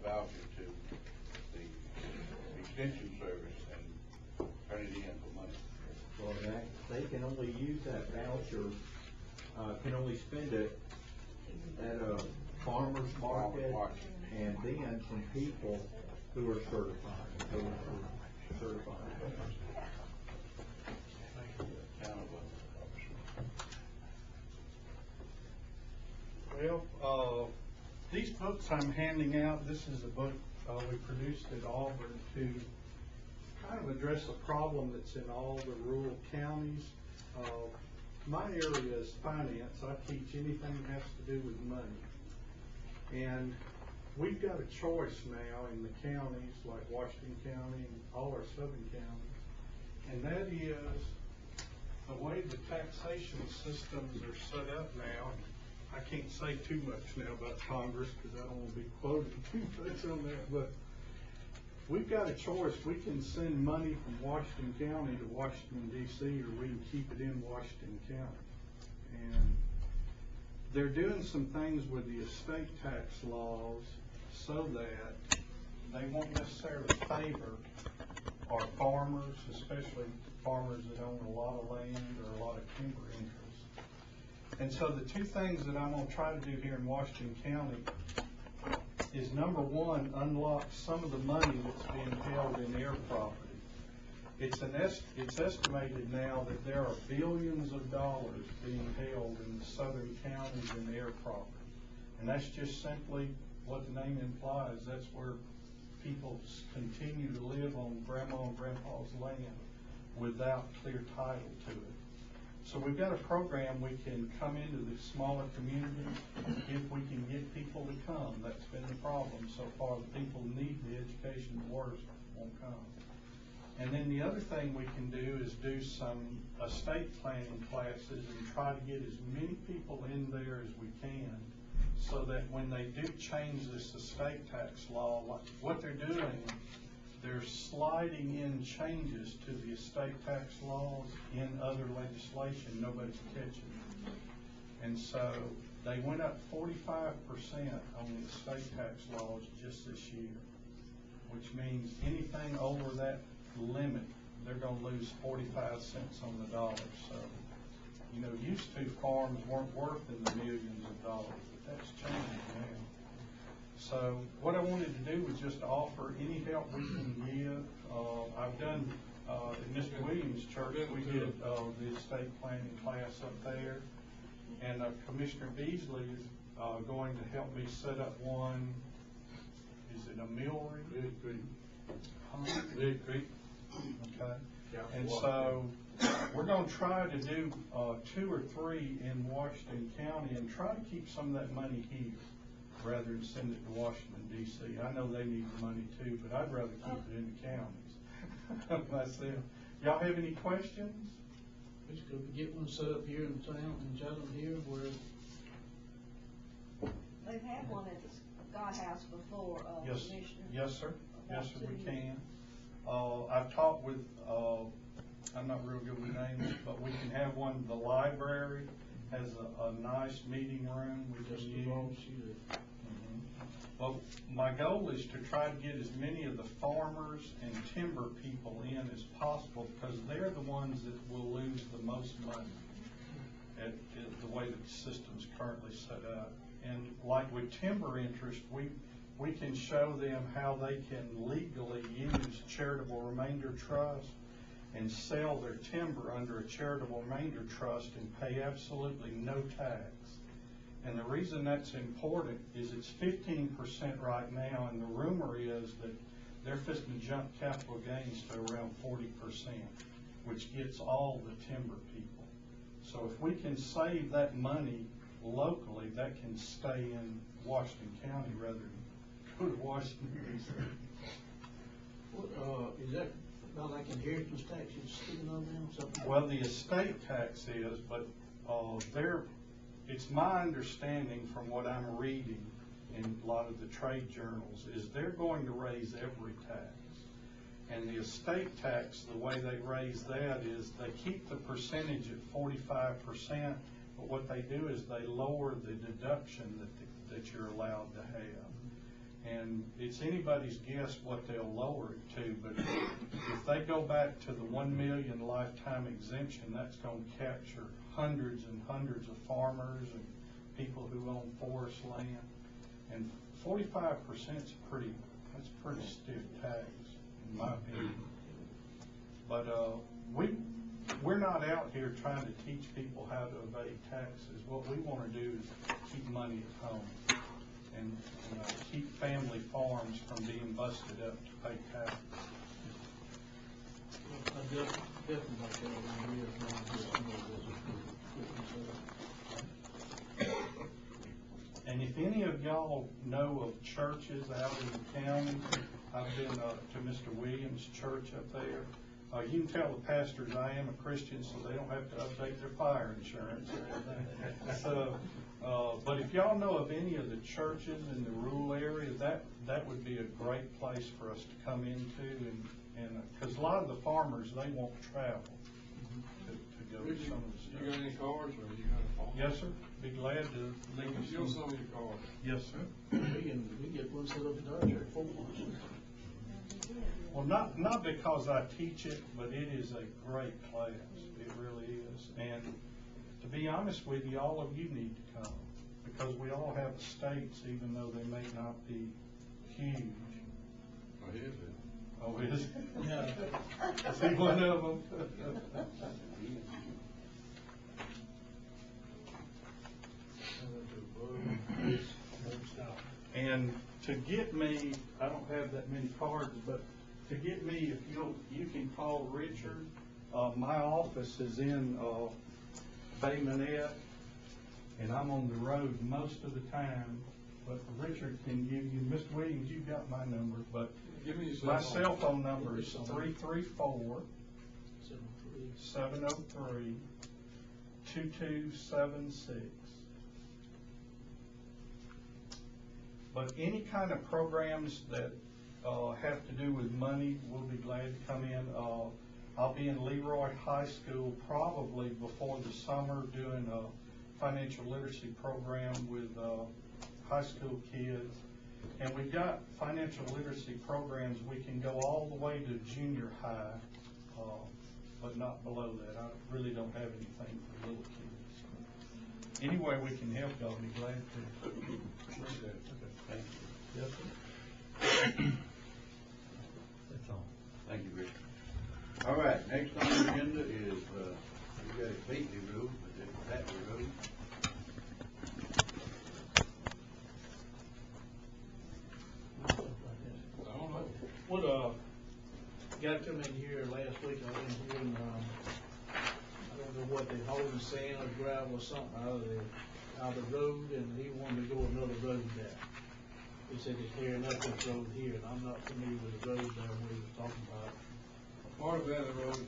voucher to the extension service and turn it in for money. Well, they can only use that voucher, can only spend it at a farmer's market, and then from people who are certified. Well, these books I'm handing out, this is a book we produced at Auburn to kind of address a problem that's in all the rural counties. My area is finance. I teach anything that has to do with money. And we've got a choice now in the counties like Washington County and all our southern counties. And that is the way the taxation systems are set up now. I can't say too much now about Congress because I don't want to be quoted too much on that, but we've got a choice. We can send money from Washington County to Washington, D.C., or we can keep it in Washington County. And they're doing some things with the estate tax laws so that they won't necessarily favor our farmers, especially farmers that own a lot of land or a lot of timber interests. And so the two things that I'm going to try to do here in Washington County is, number one, unlock some of the money that's being held in air property. It's estimated now that there are billions of dollars being held in the southern counties in air property. And that's just simply what the name implies. That's where people continue to live on grandma and grandpa's land without clear title to it. So we've got a program. We can come into the smaller communities if we can get people to come. That's been the problem so far. The people need the education, the worst won't come. And then the other thing we can do is do some estate planning classes and try to get as many people in there as we can, so that when they do change this estate tax law, what they're doing, they're sliding in changes to the estate tax laws in other legislation nobody's catching. And so they went up 45% on the estate tax laws just this year, which means anything over that limit, they're going to lose 45 cents on the dollar. So, you know, used to farms weren't worth in the millions of dollars, but that's changing now. So what I wanted to do was just offer any help we can give. I've done, in Mr. Williams' church, we did the estate planning class up there. And Commissioner Beasley is going to help me set up one. Is it a millry? Big Creek. Okay. And so we're going to try to do 2 or 3 in Washington County and try to keep some of that money here rather than send it to Washington, D.C. I know they need the money too, but I'd rather keep it in the counties myself. Y'all have any questions? We could get one set up here in town, in Chattanooga here, where they've had one at the Scott House before, Yes, Commissioner. yes, sir. Yes, sir, we can. I've talked with, I'm not real good with names, but we can have one. The library has a nice meeting room we can use. Well, my goal is to try to get as many of the farmers and timber people in as possible, because they're the ones that will lose the most money at the way the system's currently set up. And like with timber interest, we can show them how they can legally use charitable remainder trust and sell their timber under a charitable remainder trust and pay absolutely no tax. And the reason that's important is it's 15% right now, and the rumor is that they're fixing to jump capital gains to around 40%, which gets all the timber people. So if we can save that money locally, that can stay in Washington County rather than go to Washington, D.C. is that about like inheritance taxes sticking on them? Something? Well, the estate tax is, but it's my understanding from what I'm reading in a lot of the trade journals is they're going to raise every tax. And the estate tax, the way they raise that is they keep the percentage at 45%, but what they do is they lower the deduction that you're allowed to have. and it's anybody's guess what they'll lower it to, but if they go back to the 1 million lifetime exemption, that's gonna capture hundreds and hundreds of farmers and people who own forest land. And 45% is that's pretty stiff tax, in my opinion. But, we're not out here trying to teach people how to evade taxes. What we wanna do is keep money at home and keep family farms from being busted up to pay taxes. I definitely like that idea of trying to get some of this. And if any of y'all know of churches out in the county, I've been to Mr. Williams' church up there. You can tell the pastors I am a Christian, so they don't have to update their fire insurance or anything. So, but if y'all know of any of the churches in the rural area, that would be a great place for us to come into, and because a lot of the farmers, they won't travel to go to some of the stuff. You got any cards, or you got a phone? Yes, sir. Be glad to leave you Show some. some of your cards. Yes, sir. We get one set up at our church for us. Well, not because I teach it, but it is a great class. It really is. And to be honest with you, all of you need to come, because we all have estates, even though they may not be huge. Oh, here's it. Oh, is it? Yeah. Is he one of them? And to get me, I don't have that many cards, but to get me, if you can call Richard. My office is in Bay Minette, and I'm on the road most of the time. But Richard can give you, Mr. Williams, you've got my number, but Give me your my cell phone number is 334 703. 703-2276. But any kind of programs that have to do with money, we'll be glad to come in. I'll be in Leroy High School probably before the summer doing a financial literacy program with high school kids. And we've got financial literacy programs. We can go all the way to junior high, but not below that. I really don't have anything for little kids. Any way we can help, I'll be glad to. Appreciate it. Thank you. Yes, sir. That's all. Thank you, Rick. All right, next on the agenda is, we got a Beatley Road, but it's Hatley Road. I don't know. What, got to me here last week, I was hearing, I don't know what they hauling sand or gravel or something out of the road, and he wanted to go another road there. He said they're tearing up this road here, and I'm not familiar with the road there, what he was talking about. Part of that road